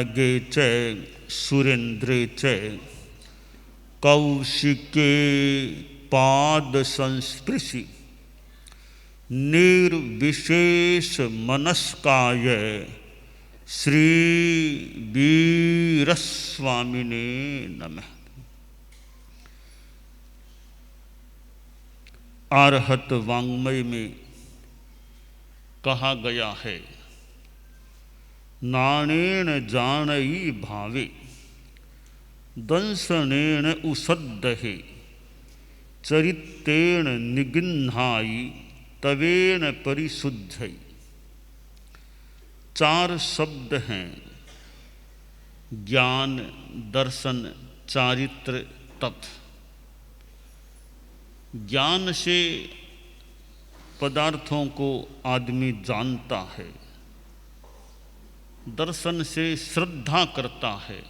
नगे च सुरेंद्रे च कौशिके पाद संस्पृशि निर्विशेष मनस्काय श्री वीरस्वामिने नमः। आर्हत वाङ्मय में कहा गया है, नाणेन जानई भावे दंसनेन उसद्दहे चरित्रेण निगिन्हाई तवेन परिशुद्धई। चार शब्द हैं, ज्ञान, दर्शन, चारित्र, तत्व। ज्ञान से पदार्थों को आदमी जानता है, दर्शन से श्रद्धा करता है,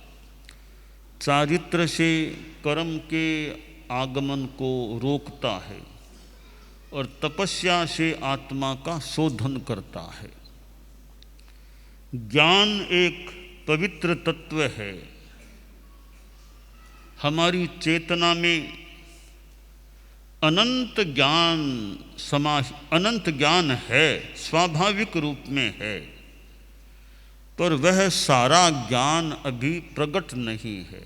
चारित्र से कर्म के आगमन को रोकता है और तपस्या से आत्मा का शोधन करता है। ज्ञान एक पवित्र तत्व है। हमारी चेतना में अनंत ज्ञान है, स्वाभाविक रूप में है, पर वह सारा ज्ञान अभी प्रकट नहीं है।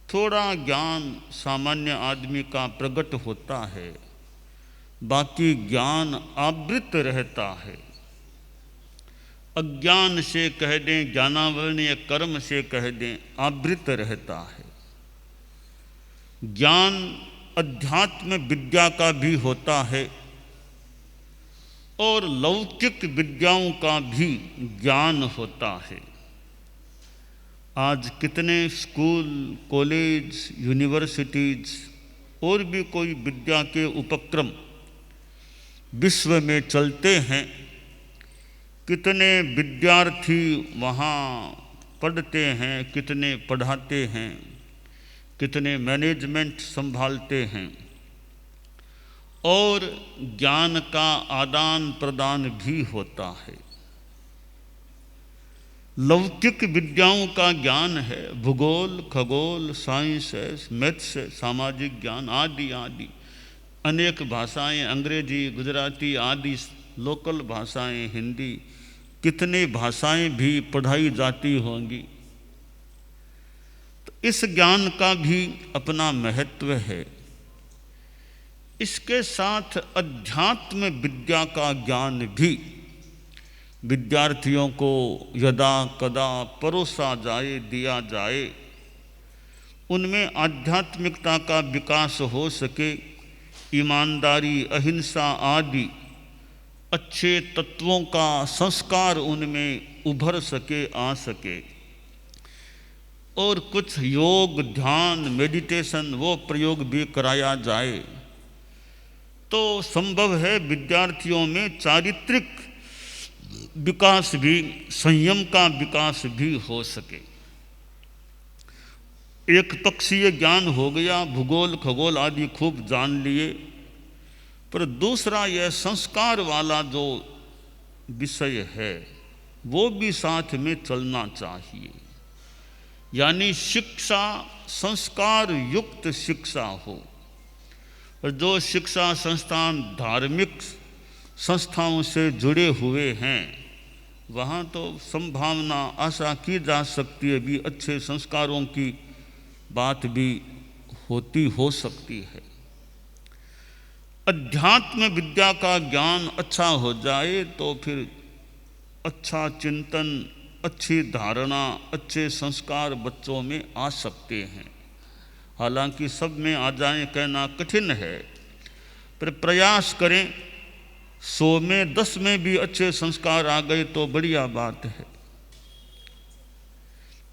थोड़ा ज्ञान सामान्य आदमी का प्रकट होता है, बाकी ज्ञान आवृत रहता है। अज्ञान से कह दें, ज्ञानावरणीय कर्म से कह दें, आवृत रहता है। ज्ञान अध्यात्म विद्या का भी होता है और लौकिक विद्याओं का भी ज्ञान होता है। आज कितने स्कूल, कॉलेज, यूनिवर्सिटीज और भी कोई विद्या के उपक्रम विश्व में चलते हैं। कितने विद्यार्थी वहाँ पढ़ते हैं, कितने पढ़ाते हैं, कितने मैनेजमेंट संभालते हैं और ज्ञान का आदान प्रदान भी होता है। लौकिक विद्याओं का ज्ञान है, भूगोल, खगोल, साइंस है, मैथ्स है, सामाजिक ज्ञान आदि आदि। अनेक भाषाएं, अंग्रेजी, गुजराती आदि लोकल भाषाएं, हिंदी, कितने भाषाएं भी पढ़ाई जाती होंगी। तो इस ज्ञान का भी अपना महत्व है। इसके साथ अध्यात्म विद्या का ज्ञान भी विद्यार्थियों को यदा कदा परोसा जाए, दिया जाए, उनमें आध्यात्मिकता का विकास हो सके, ईमानदारी, अहिंसा आदि अच्छे तत्वों का संस्कार उनमें उभर सके, आ सके, और कुछ योग, ध्यान, मेडिटेशन वो प्रयोग भी कराया जाए, तो संभव है विद्यार्थियों में चारित्रिक विकास भी, संयम का विकास भी हो सके। एक पक्षीय ज्ञान हो गया, भूगोल, खगोल आदि खूब जान लिए, पर दूसरा यह संस्कार वाला जो विषय है वो भी साथ में चलना चाहिए। यानी शिक्षा संस्कार युक्त शिक्षा हो। और जो शिक्षा संस्थान धार्मिक संस्थाओं से जुड़े हुए हैं, वहाँ तो संभावना आशा की जा सकती है भी अच्छे संस्कारों की बात भी हो सकती है। अध्यात्म विद्या का ज्ञान अच्छा हो जाए तो फिर अच्छा चिंतन, अच्छी धारणा, अच्छे संस्कार बच्चों में आ सकते हैं। हालांकि सब में आ जाएं कहना कठिन है, पर प्रयास करें। 100 में 10 में भी अच्छे संस्कार आ गए तो बढ़िया बात है।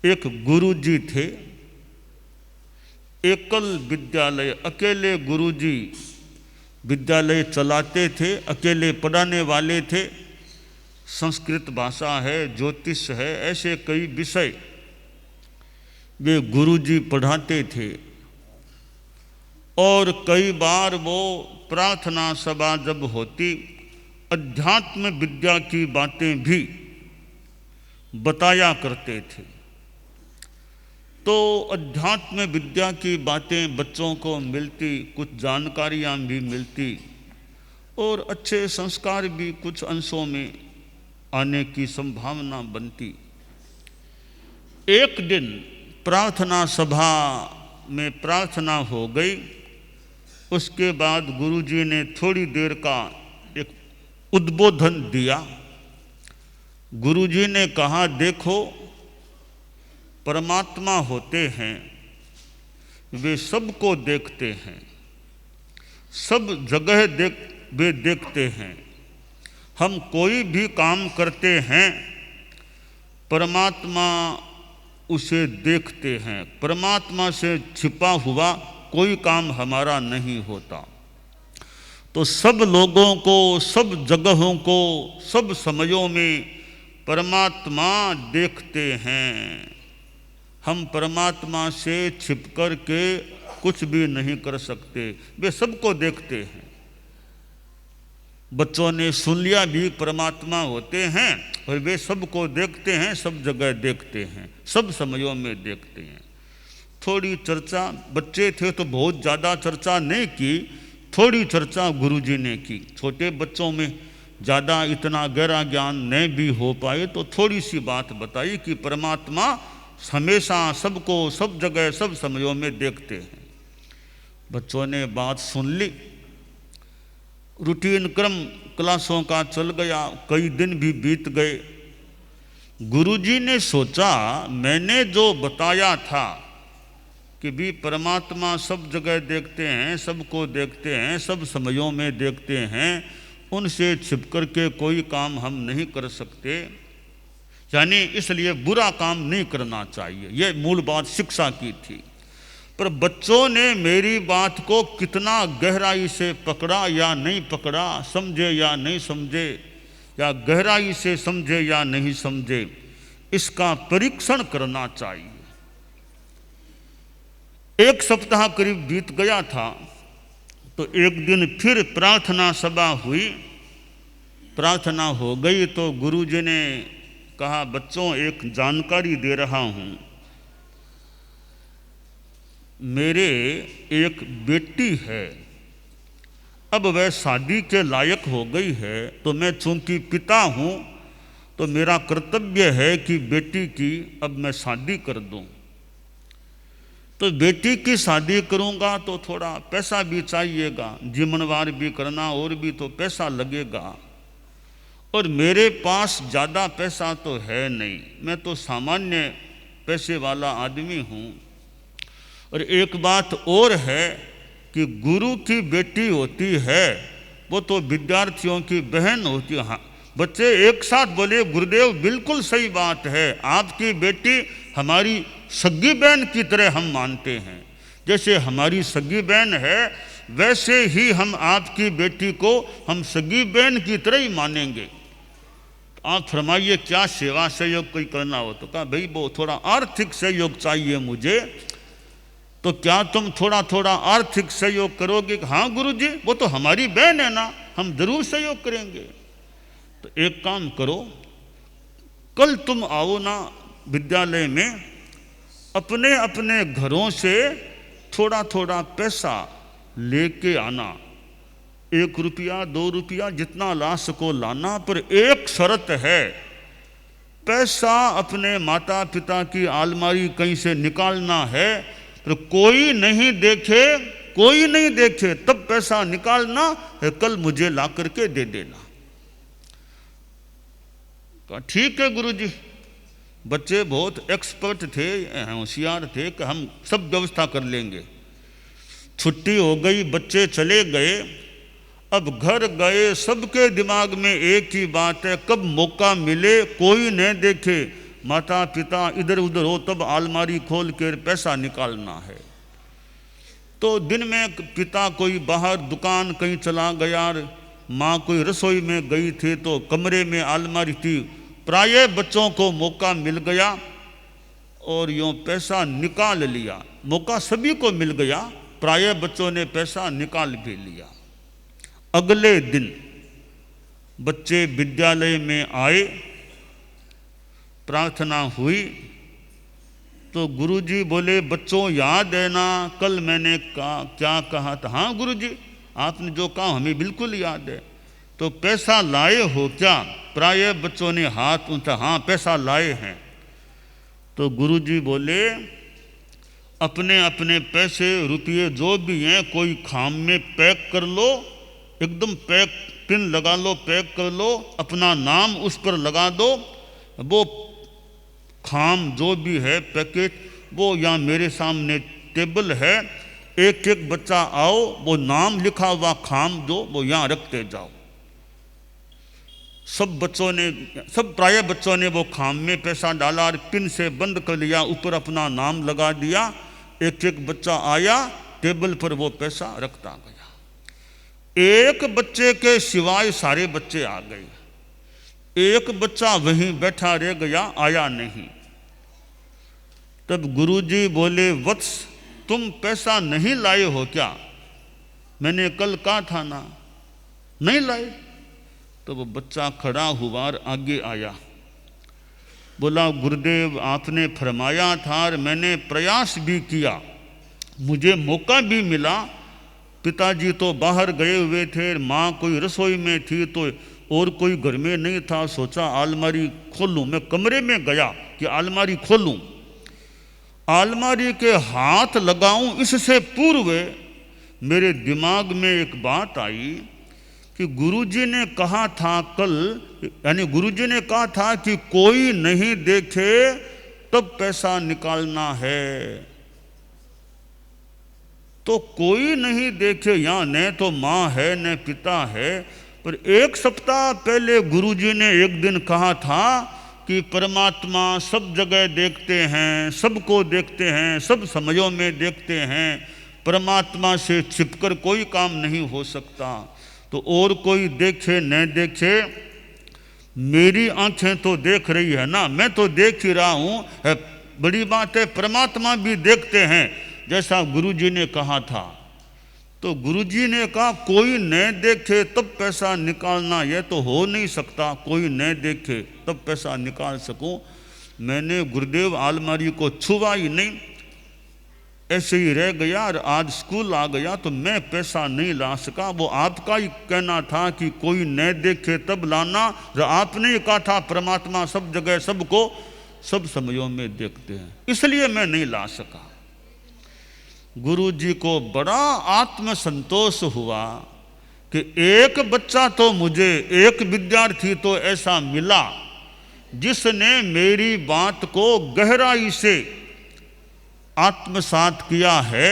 एक गुरुजी थे, एकल विद्यालय, अकेले गुरुजी विद्यालय चलाते थे, अकेले पढ़ाने वाले थे। संस्कृत भाषा है, ज्योतिष है, ऐसे कई विषय वे गुरुजी पढ़ाते थे। और कई बार वो प्रार्थना सभा जब होती, अध्यात्म विद्या की बातें भी बताया करते थे। तो अध्यात्म विद्या की बातें बच्चों को मिलती, कुछ जानकारियाँ भी मिलती और अच्छे संस्कार भी कुछ अंशों में आने की संभावना बनती। एक दिन प्रार्थना सभा में प्रार्थना हो गई। उसके बाद गुरुजी ने थोड़ी देर का एक उद्बोधन दिया। गुरुजी ने कहा, देखो, परमात्मा होते हैं, वे सबको देखते हैं, सब जगह वे देखते हैं। हम कोई भी काम करते हैं, परमात्मा उसे देखते हैं। परमात्मा से छिपा हुआ कोई काम हमारा नहीं होता। तो सब लोगों को, सब जगहों को, सब समयों में परमात्मा देखते हैं। हम परमात्मा से छिप कर के कुछ भी नहीं कर सकते, वे सबको देखते हैं। बच्चों ने सुन लिया भी, परमात्मा होते हैं और वे सबको देखते हैं, सब जगह देखते हैं, सब समयों में देखते हैं। थोड़ी चर्चा, बच्चे थे तो बहुत ज़्यादा चर्चा नहीं की, थोड़ी चर्चा गुरुजी ने की। छोटे बच्चों में ज़्यादा इतना गहरा ज्ञान नहीं भी हो पाए तो थोड़ी सी बात बताई कि परमात्मा हमेशा सबको, सब जगह, सब समयों में देखते हैं। बच्चों ने बात सुन ली। रूटीन क्रम क्लासों का चल गया, कई दिन भी बीत गए। गुरुजी ने सोचा, मैंने जो बताया था कि भी परमात्मा सब जगह देखते हैं, सबको देखते हैं, सब समयों में देखते हैं, उनसे छिप कर के कोई काम हम नहीं कर सकते, यानी इसलिए बुरा काम नहीं करना चाहिए। यह मूल बात शिक्षा की थी। पर बच्चों ने मेरी बात को कितना गहराई से पकड़ा या नहीं पकड़ा, समझे या नहीं समझे, या गहराई से समझे या नहीं समझे, इसका परीक्षण करना चाहिए। एक सप्ताह करीब बीत गया था तो एक दिन फिर प्रार्थना सभा हुई। प्रार्थना हो गई तो गुरुजी ने कहा, बच्चों, एक जानकारी दे रहा हूँ। मेरे एक बेटी है, अब वह शादी के लायक हो गई है, तो मैं चूंकि पिता हूँ तो मेरा कर्तव्य है कि बेटी की अब मैं शादी कर दूँ। तो बेटी की शादी करूँगा तो थोड़ा पैसा भी चाहिएगा, जीवनवार भी करना और भी तो पैसा लगेगा, और मेरे पास ज़्यादा पैसा तो है नहीं, मैं तो सामान्य पैसे वाला आदमी हूँ। और एक बात और है कि गुरु की बेटी होती है, वो तो विद्यार्थियों की बहन होती है। हाँ, बच्चे एक साथ बोले, गुरुदेव बिल्कुल सही बात है, आपकी बेटी हमारी सगी बहन की तरह हम मानते हैं। जैसे हमारी सगी बहन है, वैसे ही हम आपकी बेटी को हम सगी बहन की तरह ही मानेंगे। आप फरमाइए, क्या सेवा सहयोग कोई करना हो? तो कहा, भाई वो थोड़ा आर्थिक सहयोग चाहिए मुझे, तो क्या तुम थोड़ा थोड़ा आर्थिक सहयोग करोगे? हाँ गुरुजी, वो तो हमारी बहन है ना, हम जरूर सहयोग करेंगे। तो एक काम करो, कल तुम आओ ना विद्यालय में, अपने अपने घरों से थोड़ा थोड़ा पैसा लेके आना, 1 रुपया 2 रुपया जितना ला सको लाना, पर एक शर्त है, पैसा अपने माता पिता की अलमारी कहीं से निकालना है, तो कोई नहीं देखे, कोई नहीं देखे तब पैसा निकालना है, कल मुझे ला करके दे देना। कहा ठीक है गुरुजी। बच्चे बहुत एक्सपर्ट थे, होशियार थे कि हम सब व्यवस्था कर लेंगे। छुट्टी हो गई, बच्चे चले गए। अब घर गए, सबके दिमाग में एक ही बात है, कब मौका मिले, कोई न देखे, माता पिता इधर उधर हो, तब अलमारी खोल कर पैसा निकालना है। तो दिन में पिता कोई बाहर दुकान कहीं चला गया, माँ कोई रसोई में गई थी, तो कमरे में अलमारी थी, प्रायः बच्चों को मौका मिल गया और यूँ पैसा निकाल लिया। मौका सभी को मिल गया, प्रायः बच्चों ने पैसा निकाल भी लिया। अगले दिन बच्चे विद्यालय में आए प्रार्थना हुई तो गुरुजी बोले, बच्चों याद है ना कल मैंने क्या कहा था? हाँ गुरुजी, आपने जो कहा हमें बिल्कुल याद है। तो पैसा लाए हो क्या? प्राय बच्चों ने हाथ उठा, हाँ पैसा लाए हैं। तो गुरुजी बोले, अपने अपने पैसे रुपये जो भी हैं कोई खाम में पैक कर लो, एकदम पैक, पिन लगा लो, पैक कर लो, अपना नाम उस पर लगा दो। वो खाम जो भी है पैकेट, वो यहाँ मेरे सामने टेबल है, एक एक बच्चा आओ, वो नाम लिखा हुआ खाम जो वो यहाँ रखते जाओ। सब बच्चों ने, सब प्राय बच्चों ने वो खाम में पैसा डाला और पिन से बंद कर लिया, ऊपर अपना नाम लगा दिया। एक एक बच्चा आया, टेबल पर वो पैसा रखता गया। एक बच्चे के सिवाय सारे बच्चे आ गए, एक बच्चा वहीं बैठा रह गया, आया नहीं। तब गुरुजी बोले, वत्स तुम पैसा नहीं लाए हो क्या? मैंने कल कहा था ना, नहीं लाए। तो वो बच्चा खड़ा हुआ और आगे आया, बोला, गुरुदेव आपने फरमाया था और मैंने प्रयास भी किया, मुझे मौका भी मिला। पिताजी तो बाहर गए हुए थे, माँ कोई रसोई में थी, तो और कोई घर में नहीं था। सोचा अलमारी खोलूं, मैं कमरे में गया कि अलमारी खोलूं, अलमारी के हाथ लगाऊं, इससे पूर्व मेरे दिमाग में एक बात आई कि गुरुजी ने कहा था कल, यानी गुरुजी ने कहा था कि कोई नहीं देखे तब पैसा निकालना है। तो कोई नहीं देखे, यहाँ न तो माँ है न पिता है, पर एक सप्ताह पहले गुरुजी ने एक दिन कहा था कि परमात्मा सब जगह देखते हैं, सबको देखते हैं, सब समयों में देखते हैं, परमात्मा से छिपकर कोई काम नहीं हो सकता। तो और कोई देखे न देखे, मेरी आंखें तो देख रही है ना, मैं तो देख ही रहा हूँ, बड़ी बात है परमात्मा भी देखते हैं, जैसा गुरुजी ने कहा था। तो गुरुजी ने कहा कोई न देखे तब पैसा निकालना, यह तो हो नहीं सकता, कोई न देखे तब पैसा निकाल सकूं। मैंने गुरुदेव अलमारी को छुआ ही नहीं, ऐसे ही रह गया और आज स्कूल आ गया तो मैं पैसा नहीं ला सका। वो आपका ही कहना था कि कोई न देखे तब लाना, और आपने ही कहा था परमात्मा सब जगह सबको सब समयों में देखते हैं, इसलिए मैं नहीं ला सका। गुरुजी को बड़ा आत्मसंतोष हुआ कि एक बच्चा तो मुझे, एक विद्यार्थी तो ऐसा मिला जिसने मेरी बात को गहराई से आत्मसात किया है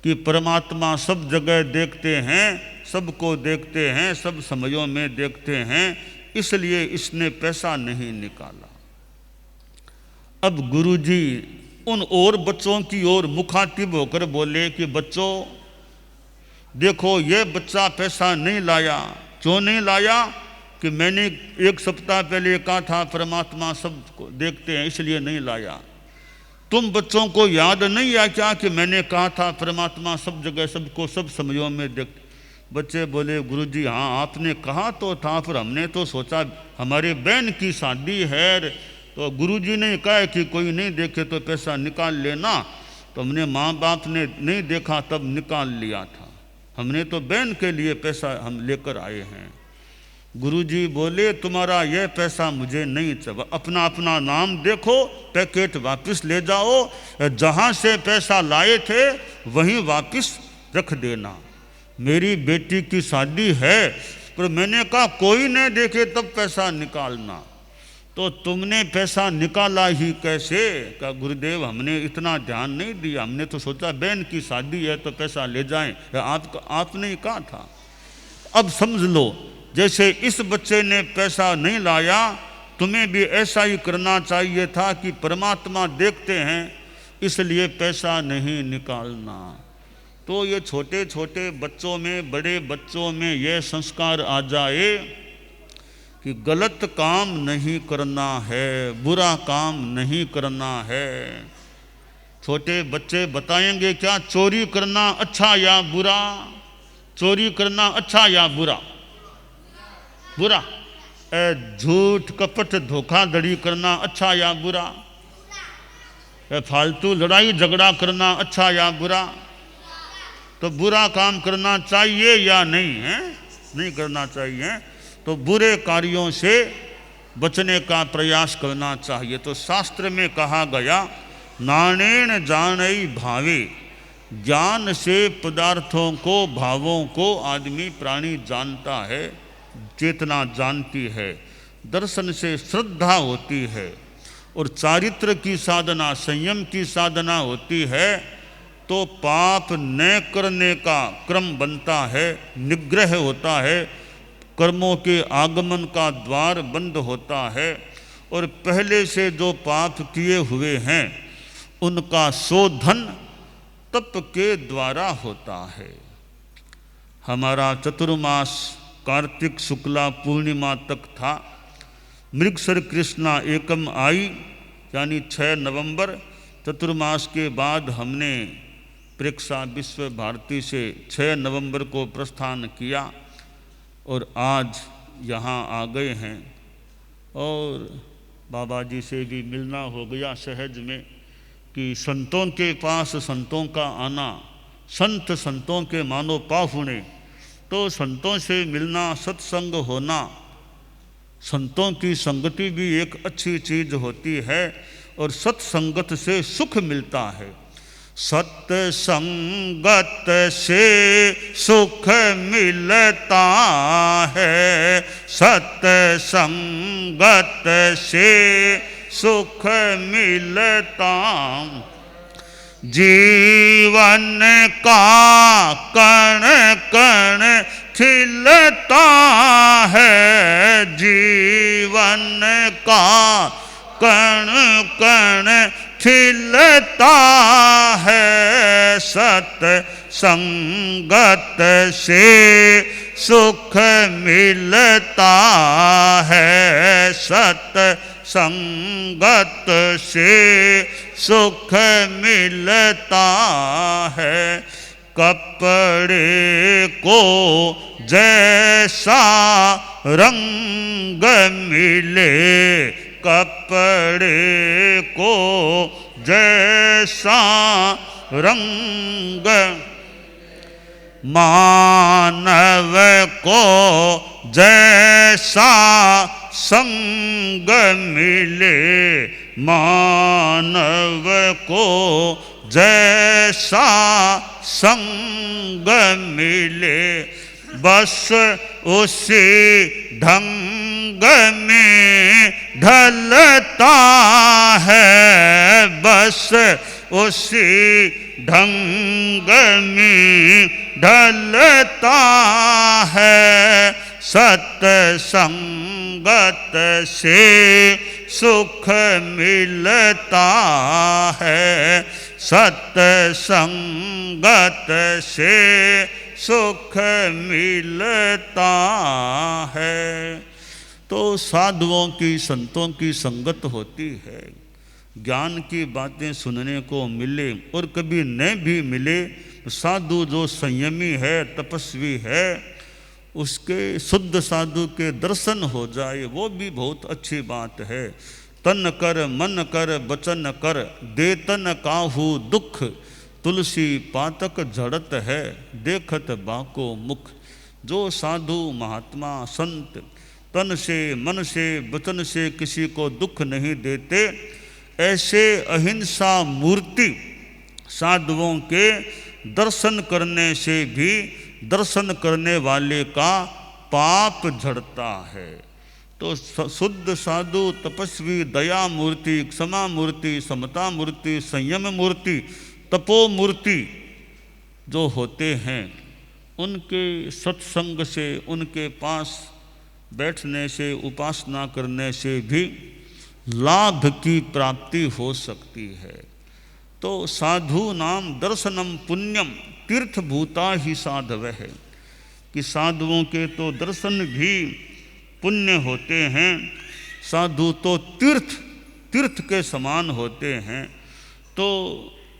कि परमात्मा सब जगह देखते हैं, सबको देखते हैं, सब समयों में देखते हैं, इसलिए इसने पैसा नहीं निकाला। अब गुरुजी उन और बच्चों की ओर मुखातिब होकर बोले कि बच्चों देखो, ये बच्चा पैसा नहीं लाया। क्यों नहीं लाया? कि मैंने एक सप्ताह पहले कहा था परमात्मा सबको देखते हैं, इसलिए नहीं लाया। तुम बच्चों को याद नहीं आया क्या कि मैंने कहा था परमात्मा सब जगह सबको सब समयों में देख? बच्चे बोले, गुरुजी हाँ आपने कहा तो था, पर हमने तो सोचा हमारे बहन की शादी है, तो गुरुजी ने कहा कि कोई नहीं देखे तो पैसा निकाल लेना, तो हमने माँ बाप ने नहीं देखा तब निकाल लिया था, हमने तो बहन के लिए पैसा हम लेकर आए हैं। गुरुजी बोले, तुम्हारा यह पैसा मुझे नहीं चाहिए, अपना अपना नाम देखो, पैकेट वापस ले जाओ, जहाँ से पैसा लाए थे वहीं वापस रख देना। मेरी बेटी की शादी है, पर मैंने कहा कोई नहीं देखे तब पैसा निकालना, तो तुमने पैसा निकाला ही कैसे? कहा गुरुदेव हमने इतना ध्यान नहीं दिया, हमने तो सोचा बहन की शादी है तो पैसा ले जाएं, आपने ही कहा था। अब समझ लो, जैसे इस बच्चे ने पैसा नहीं लाया, तुम्हें भी ऐसा ही करना चाहिए था कि परमात्मा देखते हैं इसलिए पैसा नहीं निकालना। तो ये छोटे छोटे बच्चों में, बड़े बच्चों में यह संस्कार आ जाए कि गलत काम नहीं करना है, बुरा काम नहीं करना है। छोटे बच्चे बताएंगे क्या, चोरी करना अच्छा या बुरा? चोरी करना अच्छा या बुरा? बुरा। झूठ कपट धोखाधड़ी करना अच्छा या बुरा? फालतू लड़ाई झगड़ा करना अच्छा या बुरा? तो बुरा काम करना चाहिए या नहीं है? नहीं करना चाहिए। तो बुरे कार्यों से बचने का प्रयास करना चाहिए। तो शास्त्र में कहा गया, नानेन जानई भावे, ज्ञान से पदार्थों को, भावों को आदमी प्राणी जानता है, चेतना जानती है। दर्शन से श्रद्धा होती है और चारित्र की साधना, संयम की साधना होती है। तो पाप न करने का क्रम बनता है, निग्रह होता है, कर्मों के आगमन का द्वार बंद होता है और पहले से जो पाप किए हुए हैं उनका शोधन तप के द्वारा होता है। हमारा चतुर्मास कार्तिक शुक्ला पूर्णिमा तक था। मृगसर कृष्णा एकम आई यानी 6 नवंबर। चतुर्मास के बाद हमने प्रेक्षा विश्व भारती से 6 नवंबर को प्रस्थान किया और आज यहाँ आ गए हैं। और बाबा जी से भी मिलना हो गया सहज में कि संतों के पास संतों का आना, संत संतों के मानो पाहुणे। तो संतों से मिलना, सत्संग होना, संतों की संगति भी एक अच्छी चीज होती है और सत्संगत से सुख मिलता है। सत्संगत से सुख मिलता है, सत्संगत से सुख मिलता। जीवन का कण कण खिलता है, जीवन का कण कण खिलता है। सत्संगत से सुख मिलता है, सत्संगत से सुख मिलता है। कपड़े को जैसा रंग मिले, कपड़े को जैसा रंग, मानव को जैसा संग मिले, मानव को जैसा संग मिले। बस उसी ढंग में ढलता है, बस उसी ढंग में ढलता है। सत्संगत से सुख मिलता है, सत्संगत से सुख मिलता है। तो साधुओं की, संतों की संगत होती है, ज्ञान की बातें सुनने को मिले और कभी न भी मिले। साधु जो संयमी है, तपस्वी है, उसके शुद्ध साधु के दर्शन हो जाए, वो भी बहुत अच्छी बात है। तन कर मन कर बचन कर, देतन काहू दुख, तुलसी पातक झड़त है, देखत बाको मुख। जो साधु महात्मा संत तन से, मन से, वचन से किसी को दुख नहीं देते, ऐसे अहिंसा मूर्ति साधुओं के दर्शन करने से भी दर्शन करने वाले का पाप झड़ता है। तो शुद्ध साधु, तपस्वी, दया मूर्ति, क्षमा मूर्ति, समता मूर्ति, संयम मूर्ति, तपो मूर्ति जो होते हैं, उनके सत्संग से, उनके पास बैठने से, उपासना करने से भी लाभ की प्राप्ति हो सकती है। तो साधु नाम दर्शनम पुण्यम तीर्थभूता ही साधव है कि साधुओं के तो दर्शन भी पुण्य होते हैं। साधु तो तीर्थ के समान होते हैं। तो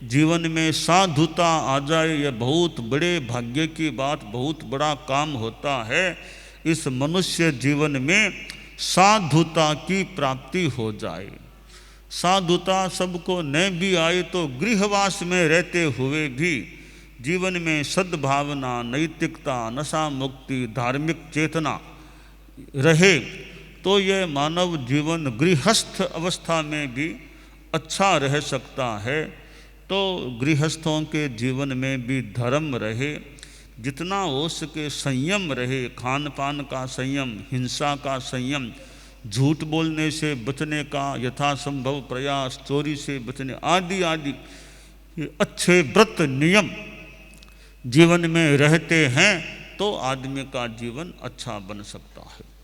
जीवन में साधुता आ जाए, यह बहुत बड़े भाग्य की बात, बहुत बड़ा काम होता है। इस मनुष्य जीवन में साधुता की प्राप्ति हो जाए। साधुता सबको न भी आए तो गृहवास में रहते हुए भी जीवन में सद्भावना, नैतिकता, नशा मुक्ति, धार्मिक चेतना रहे तो यह मानव जीवन गृहस्थ अवस्था में भी अच्छा रह सकता है। तो गृहस्थों के जीवन में भी धर्म रहे, जितना हो सके संयम रहे, खान पान का संयम, हिंसा का संयम, झूठ बोलने से बचने का यथासंभव प्रयास, चोरी से बचने आदि आदि ये अच्छे व्रत नियम जीवन में रहते हैं तो आदमी का जीवन अच्छा बन सकता है।